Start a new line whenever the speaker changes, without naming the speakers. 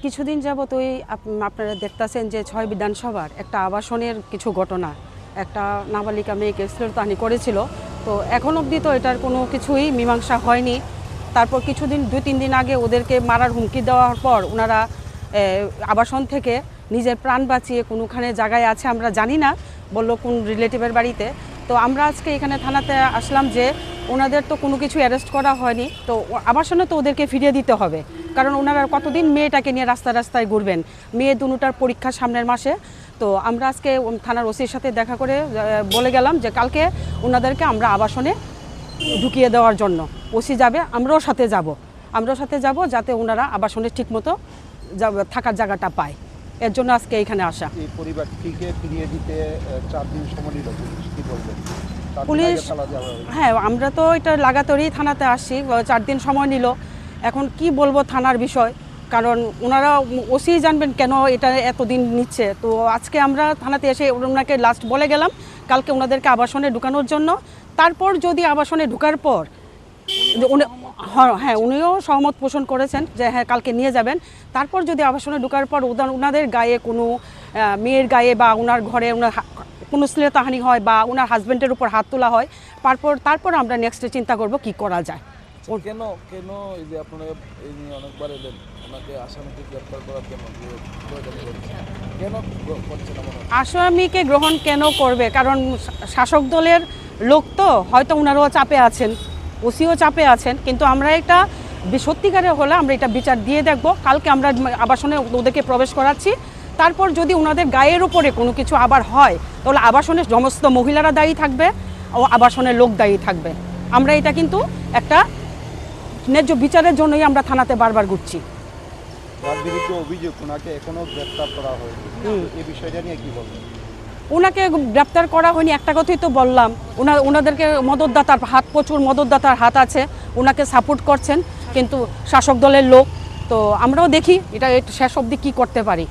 কিছুদিন যাবত ওই আপনারা দেখতেছেন যে 6 বিধানসভার একটা আবাসনের কিছু ঘটনা, একটা নাবালিকা মেয়েকে শ্লীলতাহানি করেছিল। তো এখন অবধি তো এটার কোনো কিছুই মীমাংসা হয়নি। তারপর কিছুদিন 2-3 দিন আগে ওদেরকে মারার হুমকি দেওয়ার পর ওনারা আবাসন থেকে নিজের প্রাণ বাঁচিয়ে কোনোখানে জায়গায় আছে, আমরা জানি না, বললো কোন রিলেটিভের বাড়িতে। তো আমরা আজকে এখানে থানাতে আসলাম যে ওনাদের তো কোনো কিছু অ্যারেস্ট করা হয়নি, তো আবাসনে তো ওদেরকে ফিরিয়ে দিতে হবে, কারণ ওনারা কতদিন মেয়েটাকে নিয়ে রাস্তায় রাস্তায় ঘুরবেন। মেয়ে দুটার পরীক্ষা সামনের মাসে। তো আমরা আজকে থানার ওসির সাথে দেখা করে বলে গেলাম যে কালকে ওনাদেরকে আমরা আবাসনে ঢুকিয়ে দেওয়ার জন্য ওসি যাবে, আমরাও সাথে যাব যাতে ওনারা আবাসনে ঠিকমতো থাকার জায়গাটা পায়। এর জন্য আজকে এখানে আসা।
এই পরিবারটিকে ফিরিয়ে দিতে 4 দিন সময় নিল, কি বলবেন?
পুলিশ, হ্যাঁ, আমরা তো এটা লাগাতারই থানাতে আসছি, 4 দিন সময় নিল। এখন কি বলবো থানার বিষয়, কারণ ওনারা ওসি জানবেন কেন এটা এতদিন নিচ্ছে। তো আজকে আমরা থানাতে এসে ওনাকে লাস্ট বলে গেলাম কালকে ওনাদেরকে আবাসনে ঢুকানোর জন্য। তারপর যদি আবাসনে ঢুকার পর হ্যাঁ, উনিও সহমত পোষণ করেছেন যে হ্যাঁ কালকে নিয়ে যাবেন। তারপর যদি আবাসনে ঢোকার পর ওনাদের গায়ে কোনো মেয়ের গায়ে বা ওনার ঘরে ওনার কোনো শ্লীলতাহানি হয় বা ওনার হাজব্যান্ডের উপর হাত তোলা হয়, তারপর আমরা নেক্সটে চিন্তা করব কি করা যায়।
কেন এই যে আপনারা এই নিয়ে অনেকবার এলেন, ওনাকে আসামিকে গ্রেফতার করার জন্য কেন করছে না?
আসামিকে গ্রহণ কেন করবে? কারণ শাসক দলের লোক তো, হয়তো ওনারাও চাপে আছেন, ওসিও চাপে আছেন, কিন্তু আমরা এটা সত্যিকারের হলে আমরা এটা বিচার দিয়ে দেখব। কালকে আমরা আবাসনে ওদেরকে প্রবেশ করাচ্ছি। তারপর যদি ওনাদের গায়ের উপরে কোনো কিছু আবার হয়, তাহলে আবাসনের সমস্ত মহিলারা দায়ী থাকবে ও আবাসনের লোক দায়ী থাকবে। আমরা এটা কিন্তু একটা ন্যায্য বিচারের জন্যই আমরা থানাতে বারবার ঘুরছি।
তার বিরুদ্ধে অভিযোগ, ওনাকে এখনো গ্রেফতার করা হয়নি, এই বিষয়টা নিয়ে কি বলবেন?
ওনাকে গ্রেপ্তার করা হয়নি, একটা কথাই তো বললাম। ওনাদেরকে মদতদাতার হাত, প্রচুর মদতদাতার হাত আছে, ওনাকে সাপোর্ট করছেন, কিন্তু শাসক দলের লোক। তো আমরাও দেখি এটা শেষ অবধি কী করতে পারি।